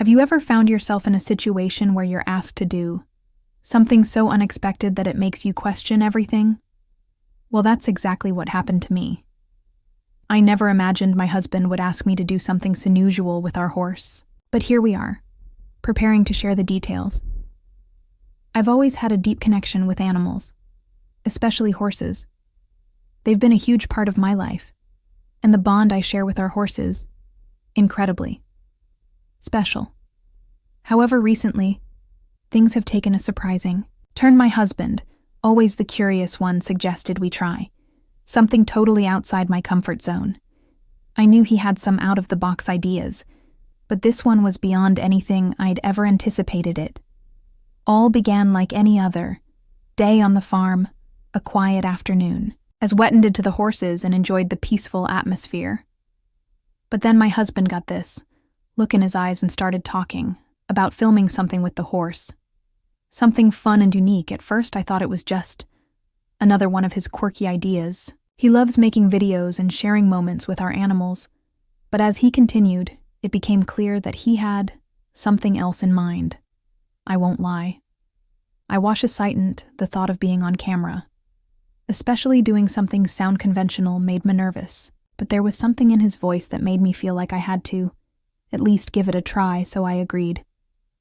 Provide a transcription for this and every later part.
Have you ever found yourself in a situation where you're asked to do something so unexpected that it makes you question everything? Well, that's exactly what happened to me. I never imagined my husband would ask me to do something so unusual with our horse. But here we are, preparing to share the details. I've always had a deep connection with animals, especially horses. They've been a huge part of my life, and the bond I share with our horses, incredibly special. However, recently, things have taken a surprising turn. My husband, always the curious one, suggested we try something totally outside my comfort zone. I knew he had some out-of-the-box ideas, but this one was beyond anything I'd ever anticipated it. All began like any other day on the farm, a quiet afternoon, as we tended to the horses and enjoyed the peaceful atmosphere. But then my husband got this look in his eyes and started talking about filming something with the horse. Something fun and unique. At first I thought it was just another one of his quirky ideas. He loves making videos and sharing moments with our animals, but as he continued, it became clear that he had something else in mind. I won't lie. I was excited. The thought of being on camera, especially doing something sound conventional, made me nervous, but there was something in his voice that made me feel like I had to at least give it a try, so I agreed.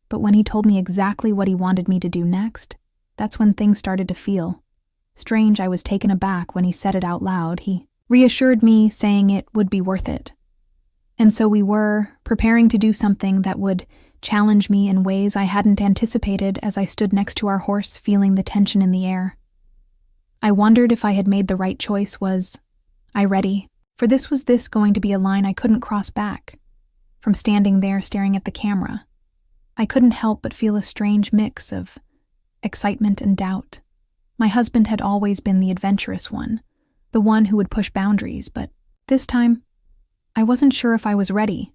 But when he told me exactly what he wanted me to do next, that's when things started to feel strange. I was taken aback when he said it out loud. He reassured me, saying it would be worth it. And so we were preparing to do something that would challenge me in ways I hadn't anticipated. As I stood next to our horse, feeling the tension in the air, I wondered if I had made the right choice. Was I ready? For this was going to be a line I couldn't cross back. From standing there staring at the camera, I couldn't help but feel a strange mix of excitement and doubt. My husband had always been the adventurous one, the one who would push boundaries, but this time, I wasn't sure if I was ready.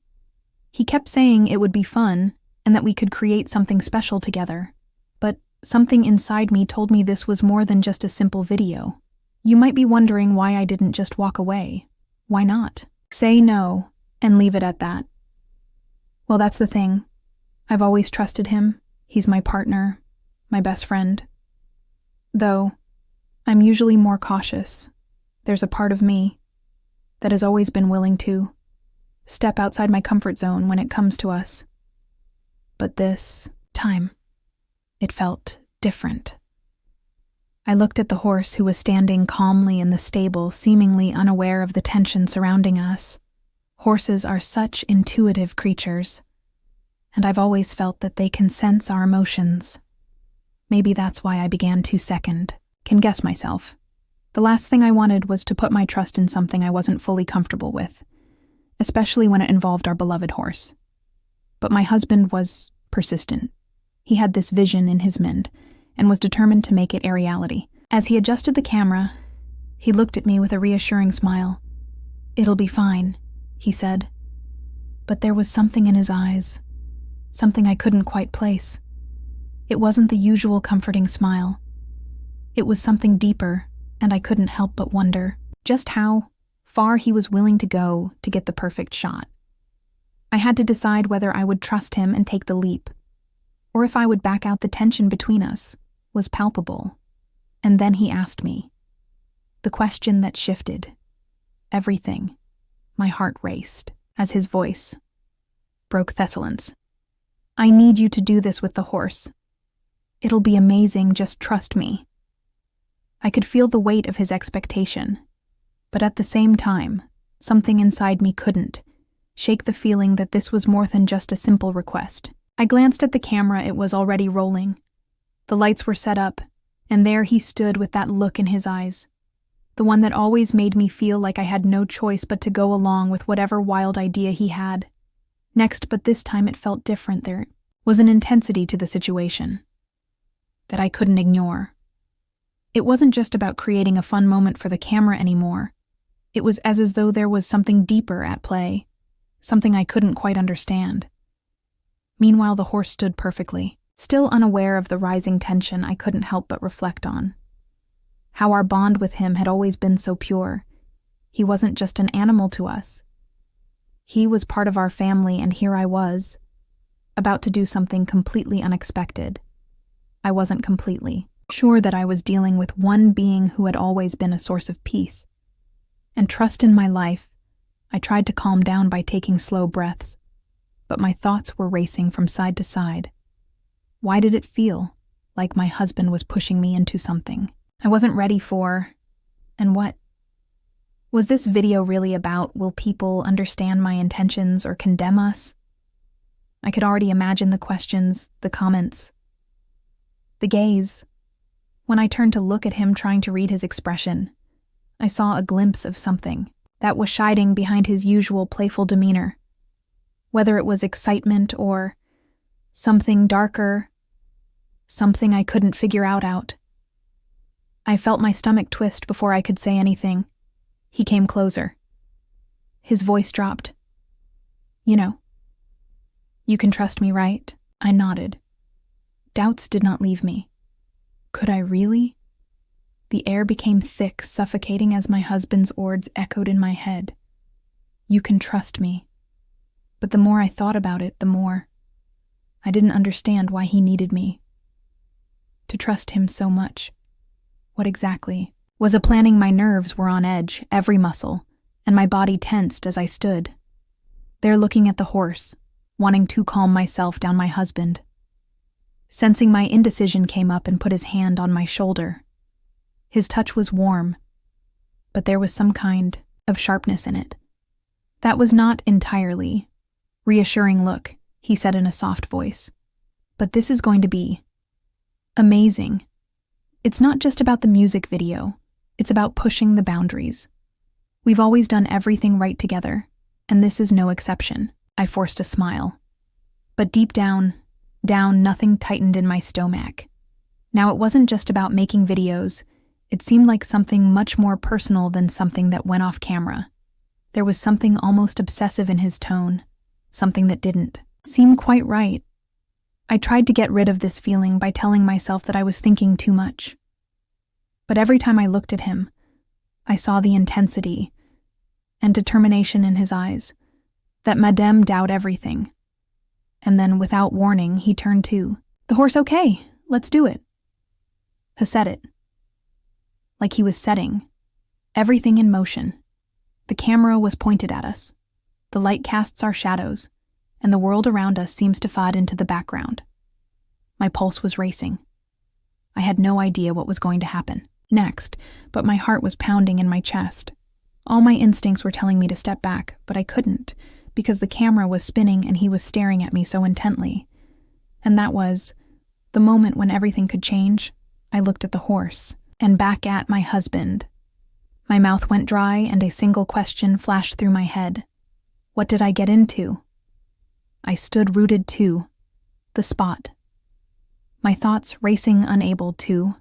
He kept saying it would be fun and that we could create something special together, but something inside me told me this was more than just a simple video. You might be wondering why I didn't just walk away. Why not say no and leave it at that? Well, that's the thing. I've always trusted him. He's my partner, my best friend. Though I'm usually more cautious, there's a part of me that has always been willing to step outside my comfort zone when it comes to us. But this time, it felt different. I looked at the horse, who was standing calmly in the stable, seemingly unaware of the tension surrounding us. Horses are such intuitive creatures, and I've always felt that they can sense our emotions. Maybe that's why I began to can guess myself. The last thing I wanted was to put my trust in something I wasn't fully comfortable with, especially when it involved our beloved horse. But my husband was persistent. He had this vision in his mind and was determined to make it a reality. As he adjusted the camera, he looked at me with a reassuring smile. "It'll be fine," he said. But there was something in his eyes, something I couldn't quite place. It wasn't the usual comforting smile. It was something deeper, and I couldn't help but wonder just how far he was willing to go to get the perfect shot. I had to decide whether I would trust him and take the leap, or if I would back out. The tension between us was palpable. And then he asked me the question that shifted everything. My heart raced as his voice broke silence. "I need you to do this with the horse. It'll be amazing, just trust me." I could feel the weight of his expectation, but at the same time, something inside me couldn't shake the feeling that this was more than just a simple request. I glanced at the camera. It was already rolling. The lights were set up, and there he stood with that look in his eyes, the one that always made me feel like I had no choice but to go along with whatever wild idea he had. Next, but this time it felt different. There was an intensity to the situation that I couldn't ignore. It wasn't just about creating a fun moment for the camera anymore. It was as though there was something deeper at play, something I couldn't quite understand. Meanwhile, the horse stood perfectly. Still unaware of the rising tension, I couldn't help but reflect on how our bond with him had always been so pure. He wasn't just an animal to us. He was part of our family, and here I was, about to do something completely unexpected. I wasn't completely sure that I was dealing with one being who had always been a source of peace and trust in my life. I tried to calm down by taking slow breaths, but my thoughts were racing from side to side. Why did it feel like my husband was pushing me into something I wasn't ready for? And what? Was this video really about, will people understand my intentions or condemn us? I could already imagine the questions, the comments, the gaze. When I turned to look at him, trying to read his expression, I saw a glimpse of something that was hiding behind his usual playful demeanor. Whether it was excitement or something darker, something I couldn't figure out. I felt my stomach twist before I could say anything. He came closer. His voice dropped. You can trust me, right? I nodded. Doubts did not leave me. Could I really? The air became thick, suffocating as my husband's words echoed in my head. You can trust me. But the more I thought about it, the more I didn't understand why he needed me to trust him so much. What exactly was a planning? My nerves were on edge, every muscle, and my body tensed as I stood there looking at the horse, wanting to calm myself down. My husband, sensing my indecision, came up and put his hand on my shoulder. His touch was warm, but there was some kind of sharpness in it. That was not entirely reassuring. Look, he said in a soft voice, but this is going to be amazing. It's not just about the music video, it's about pushing the boundaries. We've always done everything right together, and this is no exception. I forced a smile. But deep down, nothing tightened in my stomach. Now it wasn't just about making videos. It seemed like something much more personal than something that went off camera. There was something almost obsessive in his tone, something that didn't seem quite right. I tried to get rid of this feeling by telling myself that I was thinking too much. But every time I looked at him, I saw the intensity and determination in his eyes, that Madame doubt everything. And then, without warning, he turned to, "The horse okay, let's do it." He said it like he was setting everything in motion. The camera was pointed at us. The light casts our shadows, and the world around us seems to fade into the background. My pulse was racing. I had no idea what was going to happen next, but my heart was pounding in my chest. All my instincts were telling me to step back, but I couldn't, because the camera was spinning and he was staring at me so intently. And that was the moment when everything could change. I looked at the horse, and back at my husband. My mouth went dry, and a single question flashed through my head. What did I get into? I stood rooted to the spot, my thoughts racing, unable to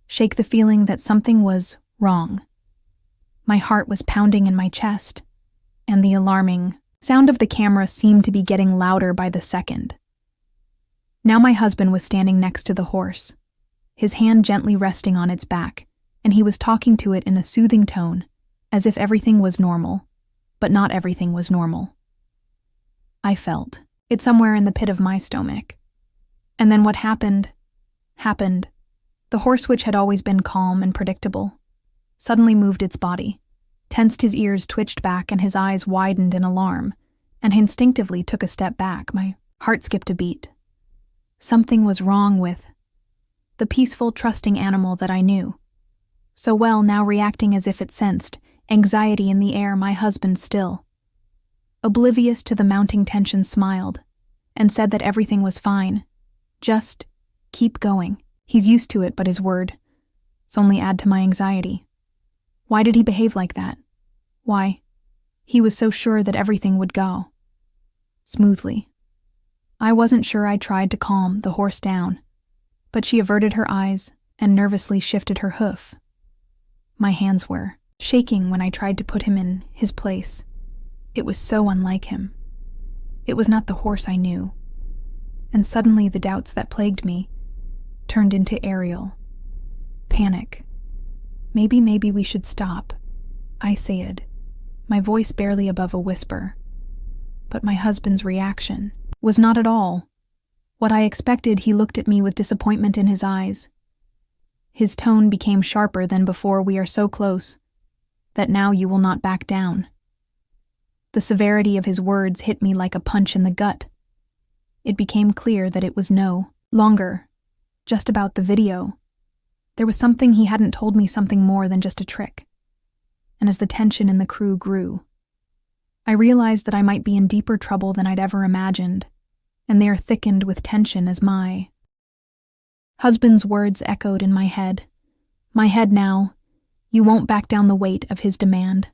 shake the feeling that something was wrong. My heart was pounding in my chest, and the alarming sound of the camera seemed to be getting louder by the second. Now my husband was standing next to the horse, his hand gently resting on its back, and he was talking to it in a soothing tone, as if everything was normal, but not everything was normal. I felt it somewhere in the pit of my stomach. And then what happened. The horse, which had always been calm and predictable, suddenly moved its body, tensed, his ears twitched back, and his eyes widened in alarm, and instinctively took a step back. My heart skipped a beat. Something was wrong with the peaceful, trusting animal that I knew so well, now reacting as if it sensed anxiety in the air. My husband, still oblivious to the mounting tension, smiled and said that everything was fine. Just keep going. He's used to it, but his words only add to my anxiety. Why did he behave like that? Why? He was so sure that everything would go smoothly. I wasn't sure. I tried to calm the horse down, but she averted her eyes and nervously shifted her hoof. My hands were shaking when I tried to put him in his place. It was so unlike him. It was not the horse I knew. And suddenly the doubts that plagued me turned into aerial panic. Maybe we should stop, I said, my voice barely above a whisper. But my husband's reaction was not at all what I expected. He looked at me with disappointment in his eyes. His tone became sharper than before. "We are so close that now you will not back down." The severity of his words hit me like a punch in the gut. It became clear that it was no longer just about the video. There was something he hadn't told me, something more than just a trick. And as the tension in the crew grew, I realized that I might be in deeper trouble than I'd ever imagined, and they are thickened with tension as my husband's words echoed in my head. My head now, "You won't back down." The weight of his demand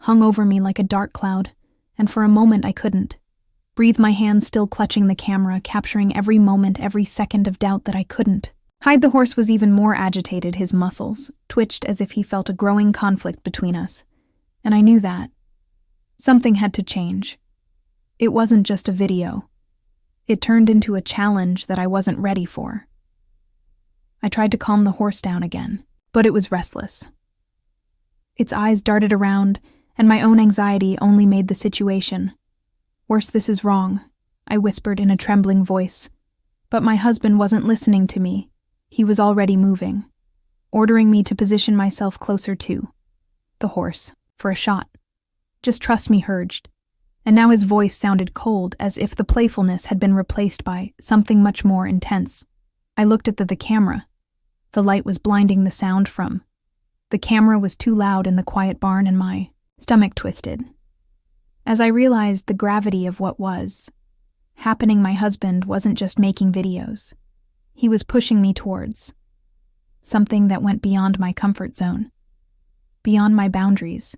hung over me like a dark cloud, and for a moment I couldn't breathe, my hands still clutching the camera, capturing every moment, every second of doubt that I couldn't hide. The horse was even more agitated. His muscles twitched as if he felt a growing conflict between us, and I knew that something had to change. It wasn't just a video. It turned into a challenge that I wasn't ready for. I tried to calm the horse down again, but it was restless. Its eyes darted around, and my own anxiety only made the situation worse. "This is wrong," I whispered in a trembling voice. But my husband wasn't listening to me. He was already moving, ordering me to position myself closer to the horse for a shot. "Just trust me," he urged, and now his voice sounded cold, as if the playfulness had been replaced by something much more intense. I looked at the camera. The light was blinding. The sound from the camera was too loud in the quiet barn, and my stomach twisted as I realized the gravity of what was happening. My husband wasn't just making videos. He was pushing me towards something that went beyond my comfort zone, beyond my boundaries.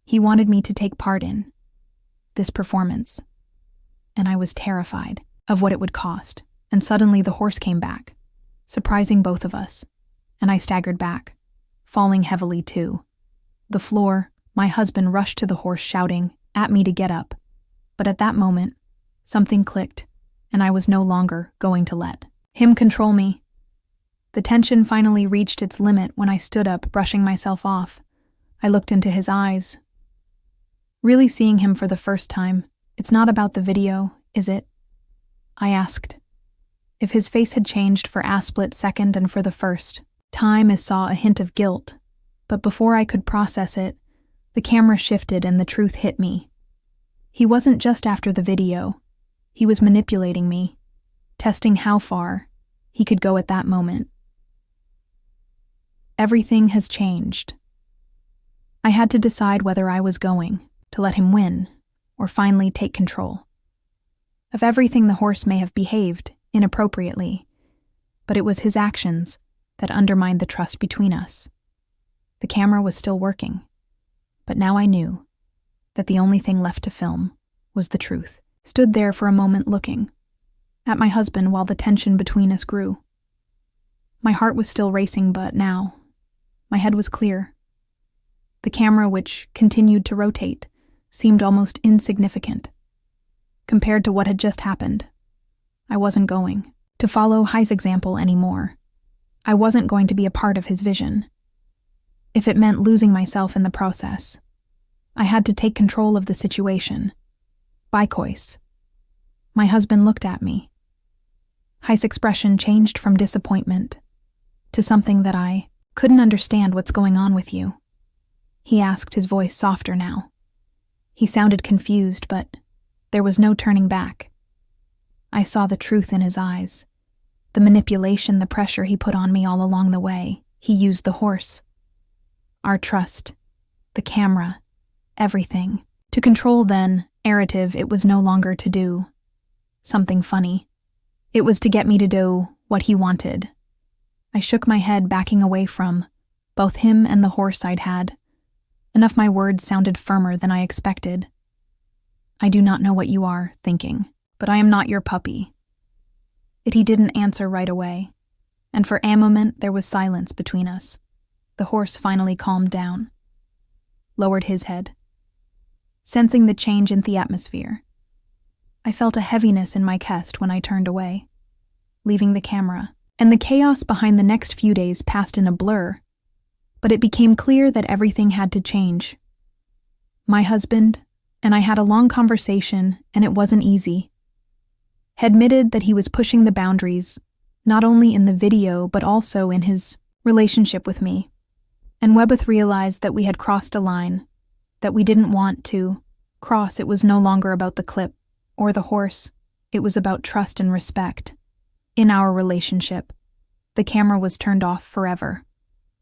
He wanted me to take part in this performance, and I was terrified of what it would cost. And suddenly the horse came back, surprising both of us, and I staggered back, falling heavily to the floor. My husband rushed to the horse, shouting at me to get up, but at that moment, something clicked, and I was no longer going to let him control me. The tension finally reached its limit when I stood up, brushing myself off. I looked into his eyes, really seeing him for the first time. "It's not about the video, is it?" I asked. If his face had changed for a split second, and for the first time I saw a hint of guilt, but before I could process it, the camera shifted and the truth hit me. He wasn't just after the video. He was manipulating me, testing how far he could go at that moment. Everything has changed. I had to decide whether I was going to let him win or finally take control of everything. The horse may have behaved inappropriately, but it was his actions that undermined the trust between us. The camera was still working, but now I knew that the only thing left to film was the truth. Stood there for a moment looking at my husband while the tension between us grew. My heart was still racing, but now my head was clear. The camera, which continued to rotate, seemed almost insignificant compared to what had just happened. I wasn't going to follow Hai's example anymore. I wasn't going to be a part of his vision. If it meant losing myself in the process, I had to take control of the situation. By choice. My husband looked at me. Hai's expression changed from disappointment to something that I couldn't understand. "What's going on with you?" he asked, his voice softer now. He sounded confused, but there was no turning back. I saw the truth in his eyes. The manipulation, the pressure he put on me all along the way. He used the horse, our trust, the camera, everything, to control. Then, narrative, it was no longer to do something funny. It was to get me to do what he wanted. I shook my head, backing away from both him and the horse I'd had. Enough my words sounded firmer than I expected. "I do not know what you are thinking, but I am not your puppy." He didn't answer right away, and for a moment there was silence between us. The horse finally calmed down, lowered his head, sensing the change in the atmosphere. I felt a heaviness in my chest when I turned away, leaving the camera, and the chaos behind the next few days passed in a blur. But it became clear that everything had to change. My husband and I had a long conversation, and it wasn't easy. admitted that he was pushing the boundaries, not only in the video but also in his relationship with me. And Webbeth realized that we had crossed a line, that we didn't want to cross. It was no longer about the clip or the horse. It was about trust and respect. In our relationship, the camera was turned off forever.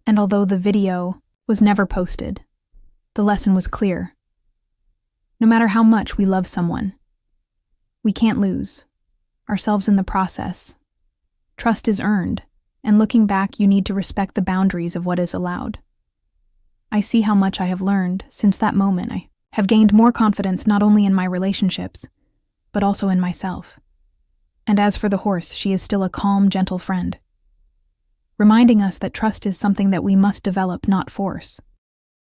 And although the video was never posted, the lesson was clear. No matter how much we love someone, we can't lose ourselves in the process. Trust is earned, and looking back, you need to respect the boundaries of what is allowed. I see how much I have learned since that moment. I have gained more confidence not only in my relationships, but also in myself. And as for the horse, she is still a calm, gentle friend, reminding us that trust is something that we must develop, not force.